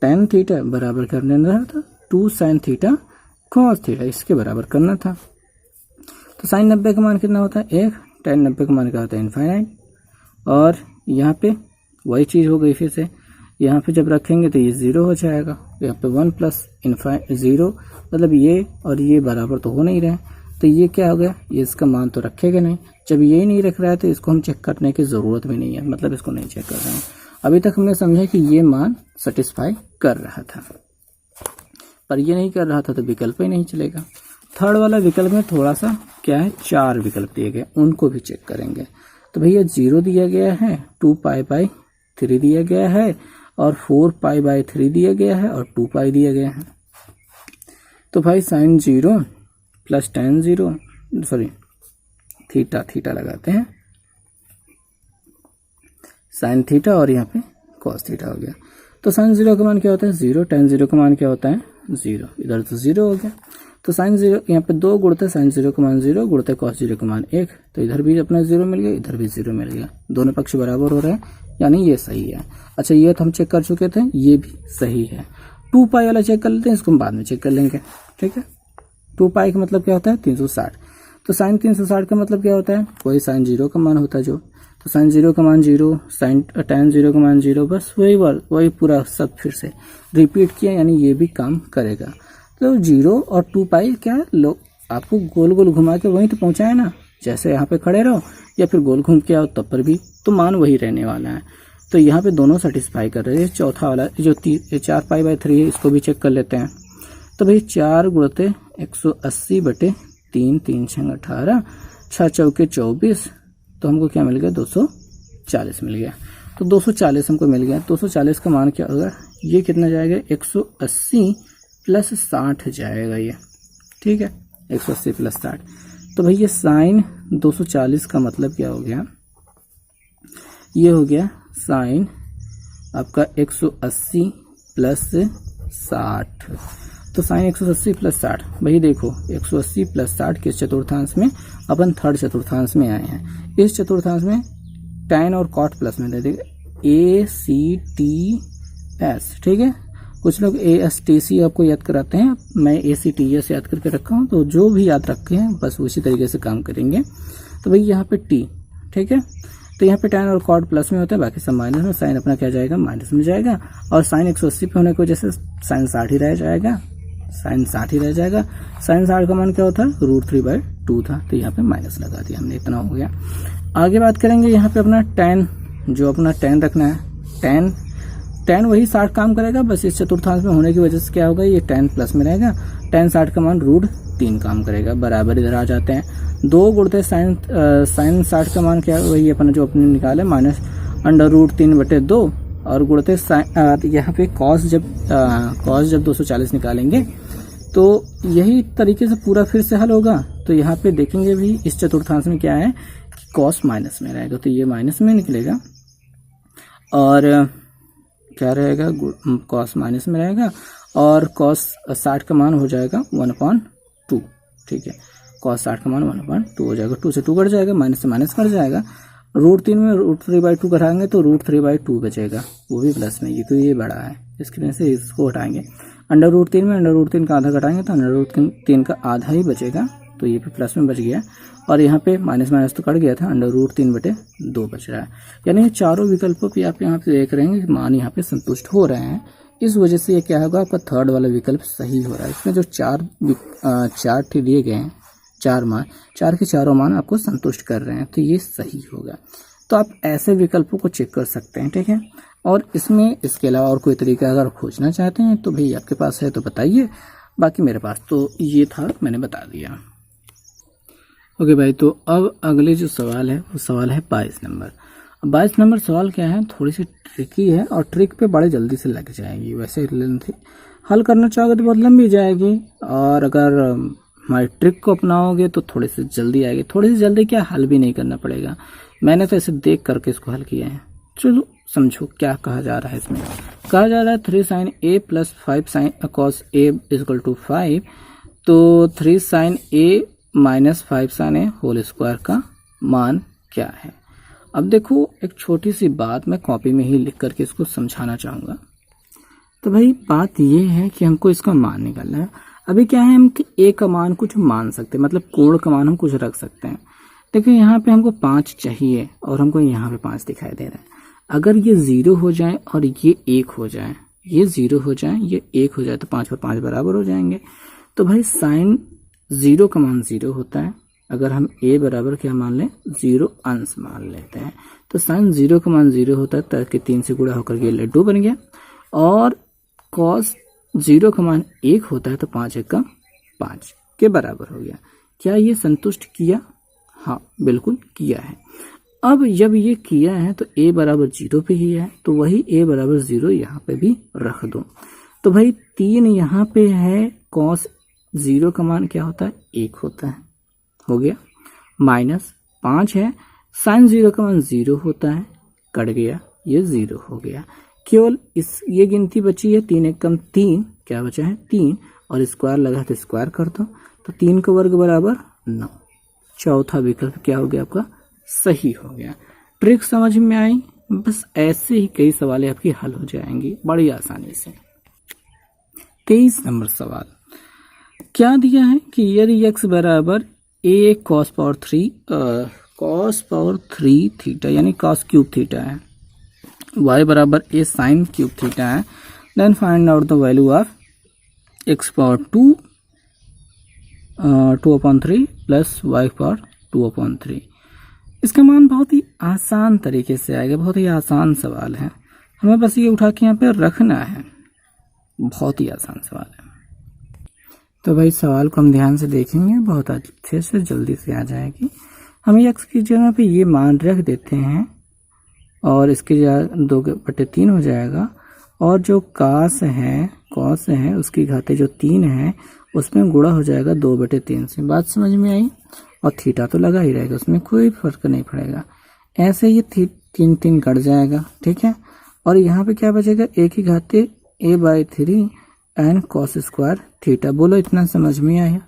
tan theta बराबर करने रहा था 2 sin थीटा cos थीटा, इसके बराबर करना था। तो साइन 90 का मान कितना होता है 1, tan 90 का मान क्या होता है इनफाइनाइट। और यहाँ पे वही चीज़ हो गई फिर से, यहाँ पे जब रखेंगे तो ये 0 हो जाएगा, यहाँ पे 1 प्लस इनफाइनाइट 0, मतलब ये और ये बराबर तो हो नहीं रहे, तो ये क्या हो गया, ये इसका मान तो रखेगा नहीं। जब ये नहीं रख रहा है तो इसको हम चेक करने की ज़रूरत भी नहीं है, मतलब इसको नहीं चेक कर रहे हैं। अभी तक हमने समझा कि ये मान सेटिस्फाई कर रहा था, पर ये नहीं कर रहा था तो विकल्प ही नहीं चलेगा। थर्ड वाला विकल्प में थोड़ा सा क्या है, 4 विकल्प दिए गए, उनको भी चेक करेंगे। तो भैया 0 दिया गया है, 2 पाई बाई 3 दिया गया है, और 4 पाई बाई 3 दिया गया है, और 2 पाई दिया गया है। तो भाई sine 0 plus tan 0, sorry theta लगाते हैं, साइन थीटा और यहाँ पे कॉस थीटा हो गया। तो साइन 0 का मान क्या होता है 0, tan 0 का मान क्या होता है 0, इधर तो 0 हो गया। तो साइन 0 यहाँ पे 2 गुणते साइन 0 का मान 0 गुणते कॉस 0 का मान 1, तो इधर भी अपना 0 मिल गया, इधर भी 0 मिल गया, दोनों पक्ष बराबर हो रहे हैं, यानी ये सही है। अच्छा ये तो हम चेक कर चुके थे, ये भी सही है। 2 पाई वाला चेक कर लेते हैं, इसको हम बाद में चेक कर लेंगे, ठीक है। 2 पाई का मतलब क्या होता है 360, तो साइन 360 का मतलब क्या होता है, वही साइन 0 का मान होता है जो, तो साइन 0 का मान 0, साइन tan 0 का मान 0, बस वही पूरा सब फिर से रिपीट किया, यानी ये भी काम करेगा। तो 0 और 2 पाई क्या लोग आपको गोल गोल घुमा के वहीं तो पहुंचाए ना, जैसे यहाँ पे खड़े रहो या फिर गोल घूम के आओ तब पर भी तो मान वही रहने वाला है। तो यहाँ पे दोनों सेटिस्फाई कर रहे हैं। चौथा वाला जो 4 पाई बाई 3 है, इसको भी चेक कर लेते हैं। तो भाई 4 गुणते 180 बटे 3, 3 6 18, 6 चौके 24, तो हमको क्या मिल गया 240 मिल गया। तो 240 हमको मिल गया। 240 का मान क्या होगा, ये कितना जाएगा 180 प्लस 60 जाएगा ये, ठीक है 180 प्लस 60। तो भैया साइन 240 का मतलब क्या हो गया, ये हो गया साइन आपका 180 प्लस 60। तो साइन 180 प्लस 60, भाई देखो 180 प्लस 60 किस चतुर्थांश में, अपन थर्ड चतुर्थांश में आए हैं। इस चतुर्थांश में tan और cot प्लस में दे देगा ACTS, ठीक है। कुछ लोग ASTC आपको याद कराते हैं, मैं ACTS याद करके रखा हूँ, तो जो भी याद रखे हैं बस उसी तरीके से काम करेंगे। तो भाई यहाँ पे T, ठीक है, तो यहाँ पे tan और cot प्लस में होता है, बाकी सब माइनस में, साइन अपना क्या जाएगा माइनस में जाएगा, और साइन 180 पे होने की वजह से साइन 60 ही रह जाएगा, साइन 60 ही रह जाएगा। साइन 60 का मान क्या होता है √3/2 था, तो यहाँ पे माइनस लगा दिया हमने, इतना हो गया। आगे बात करेंगे यहाँ पे अपना tan, जो अपना tan रखना है, tan वही 60 काम करेगा, बस इस चतुर्थांश में होने की वजह से क्या होगा ये tan प्लस में रहेगा, tan 60 का मान √3 काम करेगा, बराबर इधर आ जाते हैं। 2 गुणते साइन 60 का मान क्या है, वही अपना जो अपने निकाले माइनस √3/2, और गुणते यहाँ पे कॉस जब 240 निकालेंगे तो यही तरीके से पूरा फिर से हल होगा। तो यहाँ पे देखेंगे भी इस चतुर्थांश में क्या है कि कॉस माइनस में रहेगा, तो ये माइनस में निकलेगा, और क्या रहेगा कॉस माइनस में रहेगा, और कॉस 60 का मान हो जाएगा 1/2, ठीक है। कॉस 60 का मान 1/2 हो जाएगा, 2 से 2 कट जाएगा, माइनस से माइनस कट जाएगा, √3 में √3/2 घटाएंगे तो √3/2 बचेगा, वो भी प्लस में, ये तो ये बड़ा है, इसकी वजह से इसको हटाएंगे। √3 में √3 का आधा घटाएंगे तो √3 का आधा ही बचेगा, तो ये भी प्लस में बच गया, और यहाँ पे माइनस माइनस तो कट गया था, √3/2 बच रहा है। यानी चारों विकल्पों पे आप यहाँ पे देख रहे हैं कि मान यहाँ पे संतुष्ट हो रहे हैं, इस वजह से ये क्या होगा आपका थर्ड वाला विकल्प सही हो रहा है। इसमें जो चार दिए गए हैं, 4 के चारों मान आपको संतुष्ट कर रहे हैं, तो ये सही होगा। तो आप ऐसे विकल्पों को चेक कर सकते हैं, ठीक है। और इसमें इसके अलावा और कोई तरीका अगर खोजना चाहते हैं तो भाई आपके पास है तो बताइए, बाकी मेरे पास तो ये था, मैंने बता दिया। ओके भाई, तो अब अगले जो सवाल है वो सवाल है 22 नंबर। 22 नंबर सवाल क्या है, थोड़ी सी ट्रिकी है, और ट्रिक पे बड़े जल्दी से लग जाएगी, वैसे हल करना चाहोगे तो बहुत लंबी जाएगी, और अगर हमारी ट्रिक को अपनाओगे तो थोड़ी सी जल्दी आएगी। थोड़ी सी जल्दी क्या, हल भी नहीं करना पड़ेगा, मैंने तो ऐसे देख करके इसको हल किया है। चलो समझो क्या कहा जा रहा है। इसमें कहा जा रहा है 3 sin a plus 5 sin cos a equal to 5, तो 3 sin a minus 5 sin a whole square का मान क्या है। अब देखो एक छोटी सी बात मैं कॉपी में ही लिख करके इसको समझाना चाहूँगा। तो भाई बात ये है कि हमको इसका मान निकालना है। अभी क्या है, हम a का मान कुछ मान सकते हैं, मतलब कोण का मान हम कुछ रख सकते हैं। देखिए यहाँ पे हमको 5 चाहिए और हमको यहाँ पे 5 दिखाई दे रहा है। अगर ये 0 हो जाए और ये 1 हो जाए, ये 0 हो जाए, ये 1 हो जाए, तो 5 और 5 बराबर हो जाएंगे। तो भाई साइन 0 का मान 0 होता है। अगर हम a बराबर क्या मान लें, 0 अंश मान लेते हैं, तो साइन 0 का मान 0 होता है, ताकि 3 से गुणा होकर ये लड्डू बन गया। और कॉस 0 का मान 1 होता है, तो 5 एकम 5 के बराबर हो गया। क्या ये संतुष्ट किया? हाँ बिल्कुल किया है। अब जब ये किया है तो a बराबर 0 पे ही है, तो वही a बराबर 0 यहाँ पे भी रख दो। तो भाई 3 यहाँ पे है, कॉस 0 का मान क्या होता है, 1 होता है, हो गया। माइनस 5 है, साइन 0 का मान 0 होता है, कट गया, ये 0 हो गया। केवल ये गिनती बची है 3 एकम 3, क्या बचा है 3, और स्क्वायर लगा तो स्क्वायर कर दो, तो 3 का वर्ग बराबर 9। चौथा विकल्प क्या हो गया आपका, सही हो गया। ट्रिक समझ में आई? बस ऐसे ही कई सवालें आपकी हल हो जाएंगी बड़ी आसानी से। 23 नंबर सवाल क्या दिया है कि यदि x बराबर a cos पावर 3 थीटा यानी cos क्यूब थीटा है, y बराबर a sin क्यूब थीटा है, then find out the value of x power 2/3 plus y power 2/3। इसका मान बहुत ही आसान तरीके से आएगा, बहुत ही आसान सवाल है, हमें बस ये उठा के यहाँ पे रखना है, बहुत ही आसान सवाल है। तो भाई सवाल को हम ध्यान से देखेंगे, बहुत अच्छे से जल्दी से आ जाएगी। हम x की जगह पे ये मान रख देते हैं और इसकी जगह 2/3 हो जाएगा, और जो कॉस है उसकी घाते जो 3 है उसमें गुणा हो जाएगा 2/3 से। बात समझ में आई? और थीटा तो लगा ही रहेगा, उसमें कोई फर्क नहीं पड़ेगा। ऐसे ये 3 कट जाएगा, ठीक है। और यहाँ पे क्या बचेगा, a की घाते a/3 and cos square theta. बोलो इतना समझ में आया?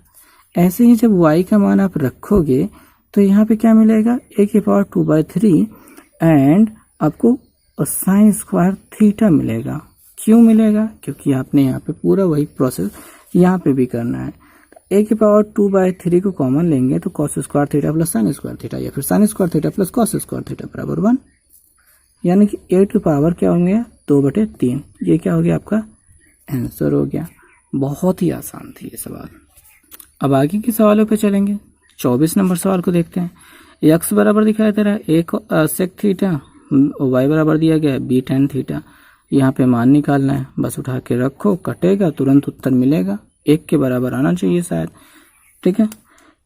ऐसे ही जब y का मान आप रखोगे तो यहाँ पे क्या मिलेगा, a की पावर 2/3 एंड आपको साइन स्क्वायर थीटा मिलेगा। क्यों मिलेगा? क्योंकि आपने यहाँ पे पूरा वही प्रोसेस यहाँ पे भी करना है। a की पावर 2/3 को कॉमन लेंगे तो cos square theta plus sine square theta, या फिर sine square theta plus cos square theta बराबर 1, यानी कि a की पावर क्या हो गया, 2/3। ये क्या हो गया, आपका आंसर हो गया। बहुत ही आसान थी ये सवाल। अब आगे के सवालों पे चलेंगे। 24 नंबर सवाल को देखते हैं। x बराबर दिखाई दे रहा है a सेक थीटा, y बराबर दिया गया है b tan थीटा। यहाँ पे मान निकालना है, बस उठा के रखो, कटेगा, तुरंत उत्तर मिलेगा, 1 के बराबर आना चाहिए शायद, ठीक है।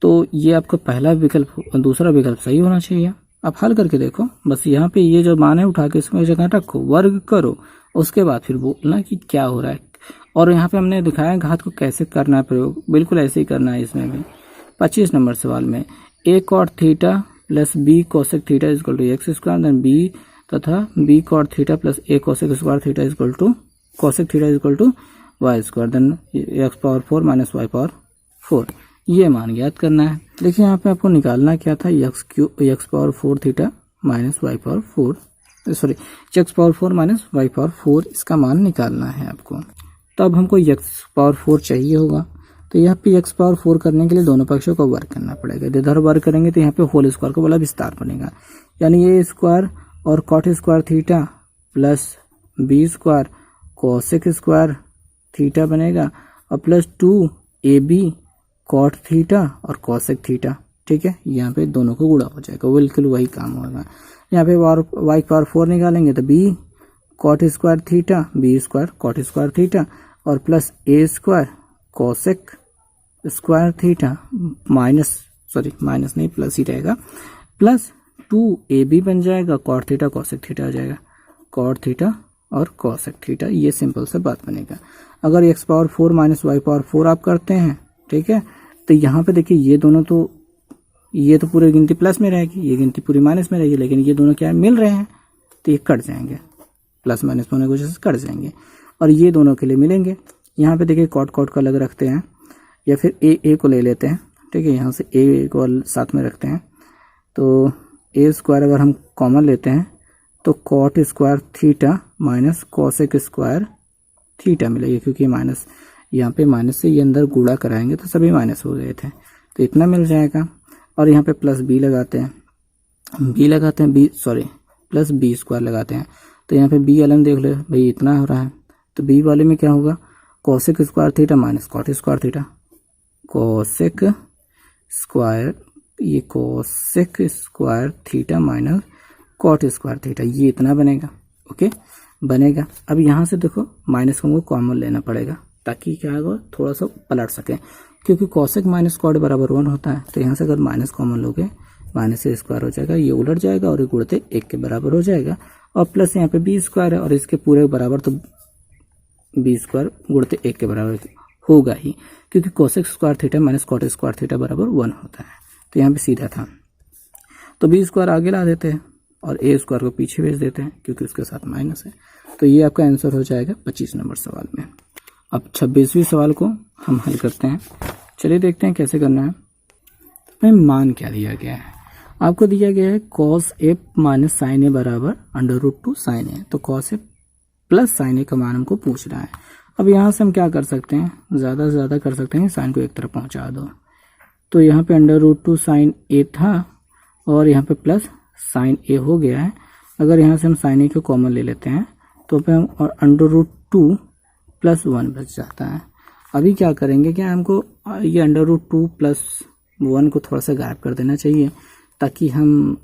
तो ये आपका पहला विकल्प, दूसरा विकल्प सही होना चाहिए। आप हल करके देखो, बस यहाँ पे ये जो मान है उठा के इसमें जगह रखो, वर्ग करो, उसके बाद फिर बोलना कि क्या हो रहा है। और यहाँ पे हमने दिखाया घात को कैसे करना है प्रयोग, बिल्कुल ऐसे ही करना है इसमें भी। 25 नंबर सवाल में a cot theta plus b cosec theta equal to X square, then b तथा b cot theta plus a cosec square theta equal to cosec theta equal to Y square, then x power 4 minus Y power 4। ये मान ज्ञात करना है। देखिए यहाँ पे आपको निकालना क्या था, x power 4 theta minus Y power 4, sorry x power 4 minus Y power 4, इसका मान निकालना है आपको। तो अब हमको x पावर 4 चाहिए होगा, तो यहाँ पे x पावर 4 करने के लिए दोनों पक्षों को वर्ग करना पड़ेगा। इधर वर्ग करेंगे तो यहाँ पे होल स्क्वायर को बोला विस्तार बनेगा, यानी ये स्क्वायर और cot square theta plus b square cosec square theta बनेगा, और प्लस 2ab कॉट थीटा और कोसेक थीटा, ठीक है। यहाँ पे दोनों को गुणा हो जाएगा, बिल्कुल वही काम होगा। यहाँ पे y पावर 4 निकालेंगे तो b cot square theta, b square cot square theta, और plus a square cosec square theta minus नहीं प्लस ही रहेगा, प्लस 2ab बन जाएगा, कॉट थीटा कोसेक थीटा आ जाएगा, कॉट थीटा और कोसेक थीटा। ये सिंपल सा बात बनेगा। अगर x power 4 minus Y power 4 आप करते हैं, ठीक है, तो यहाँ पे देखिए ये दोनों तो, ये तो पूरी गिनती प्लस में रहेगी, ये गिनती पूरी माइनस में रहेगी, लेकिन ये दोनों क्या मिल रहे हैं तो ये कट जाएंगे, प्लस माइनस होने की वजह से कट जाएंगे, और ये दोनों के लिए मिलेंगे। यहाँ पे देखिए कॉट को अलग रखते हैं, या फिर ए को ले लेते हैं, ठीक है, यहाँ से ए को साथ में रखते हैं, तो ए स्क्वायर अगर हम कॉमन लेते हैं तो cot square theta minus cosec square theta मिलेगा, क्योंकि माइनस यहाँ पे माइनस से ये अंदर गुणा कराएंगे तो सभी माइनस हो गए थे, तो इतना मिल जाएगा। और यहाँ पे प्लस बी लगाते हैं, प्लस बी स्क्वायर लगाते हैं। तो यहाँ पे बी वाले में देख लो भाई इतना हो रहा है, तो बी वाले में क्या होगा, cosec square theta minus cot square theta, cosec square theta minus cot square theta, ये इतना बनेगा। ओके बनेगा। अब यहाँ से देखो माइनस को कॉमन लेना पड़ेगा ताकि क्या होगा, थोड़ा सा पलट सके, क्योंकि कोसेक माइनस कॉट बराबर 1 होता है। तो यहाँ से अगर माइनस कॉमन लोगे माइनस से स्क्वायर हो जाएगा, ये उलट जाएगा और ये गुणते 1 के बराबर हो जाएगा। और प्लस यहाँ पे बी स्क्वायर है और इसके पूरे बराबर, तो बी स्क्वायर गुणते 1 के बराबर होगा ही, क्योंकि cosec square theta minus cot square theta बराबर 1 होता है। तो यहाँ पे सीधा था, तो बी स्क्वायर आगे ला देते हैं और ए स्क्वायर को पीछे भेज देते हैं क्योंकि उसके साथ माइनस है। तो ये आपका आंसर हो जाएगा 25 नंबर सवाल में। अब 26वीं सवाल को हम हल करते हैं। चलिए देखते हैं कैसे करना है। भाई मान क्या दिया गया है, आपको दिया गया है cos a माइनस साइन ए बराबर √2 साइन ए। तो cos a प्लस साइन ए का मान हमको पूछ रहा है। अब यहाँ से हम क्या कर सकते हैं, ज़्यादा से ज़्यादा कर सकते हैं साइन को एक तरफ पहुँचा दो। तो यहाँ पे √2 साइन ए था और यहाँ पे प्लस साइन ए हो गया है। अगर यहाँ से हम साइन ए को कॉमन ले लेते हैं तो पे हम और √2 प्लस 1 बच जाता है। अभी क्या करेंगे, क्या हमको ये √2 प्लस 1 को थोड़ा सा गायब कर देना चाहिए ताकि हम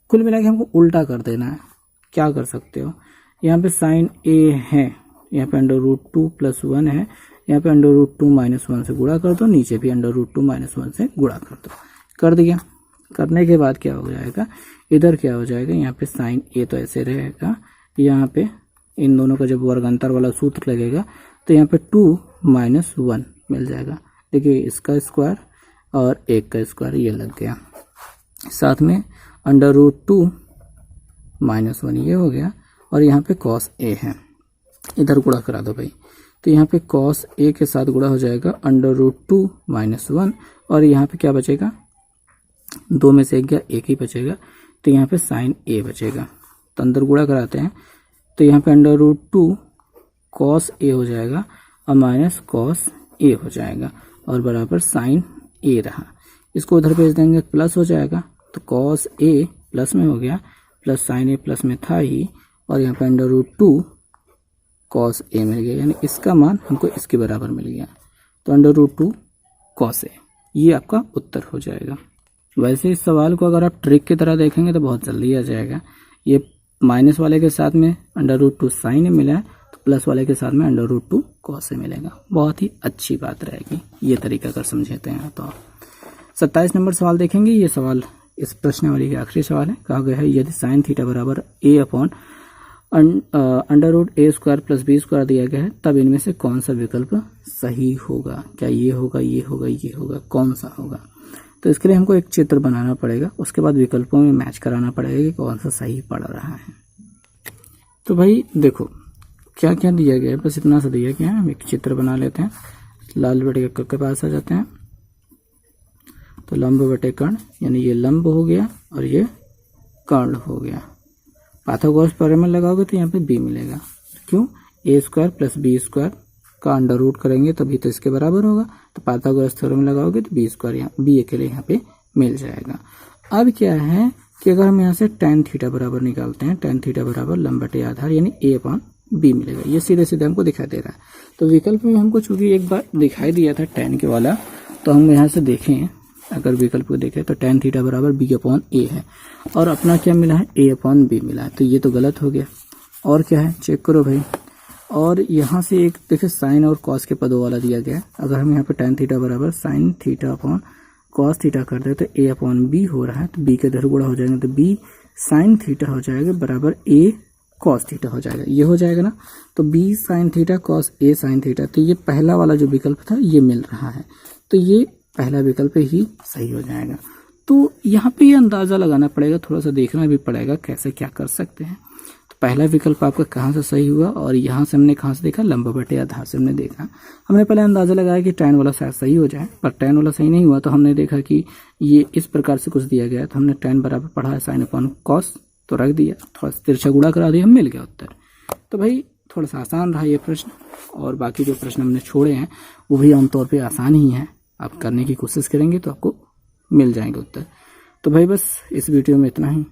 कुल मिला के हमको उल्टा कर देना है। क्या कर सकते हो, यहाँ पे साइन ए है, यहाँ पे √2 प्लस 1 है, यहाँ पे √2 माइनस 1 से गुणा कर दो, नीचे भी √2 माइनस 1 से गुणा कर दो। कर दिया। करने के बाद क्या हो जाएगा, इधर क्या हो जाएगा, यहाँ पे साइन ए तो ऐसे रहेगा, यहाँ पे इन दोनों का जब वर्गांतर वाला सूत्र लगेगा तो यहाँ पे 2 माइनस 1 मिल जाएगा। देखिए इसका स्क्वायर और 1 का स्क्वायर ये लग गया, साथ में √2 माइनस 1 ये हो गया और यहाँ पे cos a है, इधर गुणा करा दो भाई। तो यहाँ पे cos a के साथ गुणा हो जाएगा √2 माइनस 1 और यहाँ पे क्या बचेगा, 2 में से 1 गया, 1 ही बचेगा। तो यहाँ पे साइन a बचेगा। तो अंदर गुणा कराते हैं तो यहाँ पे √2 cos a हो जाएगा और माइनस cos a हो जाएगा और बराबर साइन a रहा। इसको उधर भेज देंगे प्लस हो जाएगा, तो cos a प्लस में हो गया, प्लस साइन a प्लस में था ही और यहाँ पे √2 cos a मिल गया, यानी इसका मान हमको इसके बराबर मिल गया। तो √2 cos a ये आपका उत्तर हो जाएगा। वैसे इस सवाल को अगर आप ट्रिक की तरह देखेंगे तो बहुत जल्दी आ जाएगा। ये माइनस वाले के साथ में √2 साइन a मिला है, तो प्लस वाले के साथ में √2 cos a मिलेगा। बहुत ही अच्छी बात रहेगी ये तरीका अगर समझते हैं तो। 27 नंबर सवाल देखेंगे। ये सवाल इस प्रश्नावली का आखिरी सवाल है। कहा गया है यदि साइन थीटा बराबर a upon √a square plus b square दिया गया है तब इनमें से कौन सा विकल्प सही होगा। क्या ये होगा, ये होगा, ये होगा, कौन सा होगा। तो इसके लिए हमको एक चित्र बनाना पड़ेगा, उसके बाद विकल्पों में मैच कराना पड़ेगा कि कौन सा सही पड़ रहा है। तो भाई देखो क्या क्या दिया गया है, बस इतना सा दिया गया है। हम एक चित्र बना लेते हैं। लाल बटे क के पास आ जाते हैं, तो लंब बटे कर्ण, यानी ये लंब हो गया और ये कर्ण हो गया। पाइथागोरस थ्योरम में लगाओगे तो यहाँ पे b मिलेगा। क्यों, a square plus b square का अंडर रूट करेंगे तभी तो इसके बराबर होगा। तो पाइथागोरस थ्योरम में लगाओगे तो बी स्क्वायर यहाँ b अकेले यहाँ पे मिल जाएगा। अब क्या है कि अगर हम यहाँ से tan थीटा बराबर निकालते हैं, tan थीटा बराबर लंब बटे आधार यानी a अपॉन b मिलेगा। ये सीधे सीधे हमको दिखाई दे रहा है। तो विकल्प में हमको चूंकि एक बार दिखाई दिया था tan के वाला, तो हम यहाँ से देखें, अगर विकल्प को देखें तो tan थीटा बराबर b अपॉन a है और अपना क्या मिला है, a अपॉन b मिला है। तो ये तो गलत हो गया। और क्या है चेक करो भाई। और यहाँ से एक देखिए साइन और कॉस के पदों वाला दिया गया है। अगर हम यहाँ पे tan थीटा बराबर sine theta upon cos theta कर दे तो a अपॉन b हो रहा है, तो b के इधर गुणा हो जाएगा, तो b साइन थीटा हो जाएगा बराबर a कॉस थीटा हो जाएगा। ये हो जाएगा ना, तो b sine theta cos a sign theta. तो ये पहला वाला जो विकल्प था ये मिल रहा है, तो ये पहला विकल्प ही सही हो जाएगा। तो यहाँ पे ये अंदाज़ा लगाना पड़ेगा, थोड़ा सा देखना भी पड़ेगा कैसे क्या कर सकते हैं। तो पहला विकल्प आपका कहाँ से सही हुआ, और यहाँ से हमने कहाँ से देखा, लंब बटे आधार से हमने देखा। हमने पहले अंदाज़ा लगाया कि tan वाला शायद सही हो जाए, पर tan वाला सही नहीं हुआ। तो हमने देखा कि ये इस प्रकार से कुछ दिया गया, तो हमने tan बराबर पढ़ा है साइन अपॉन कॉस, तो रख दिया, थोड़ा सा तिरछा गुणा करा दिया, मिल गया उत्तर। तो भाई थोड़ा सा आसान रहा ये प्रश्न, और बाकी जो प्रश्न हमने छोड़े हैं वो भी आमतौर पर आसान ही हैं। आप करने की कोशिश करेंगे तो आपको मिल जाएंगे उत्तर। तो भाई बस इस वीडियो में इतना ही।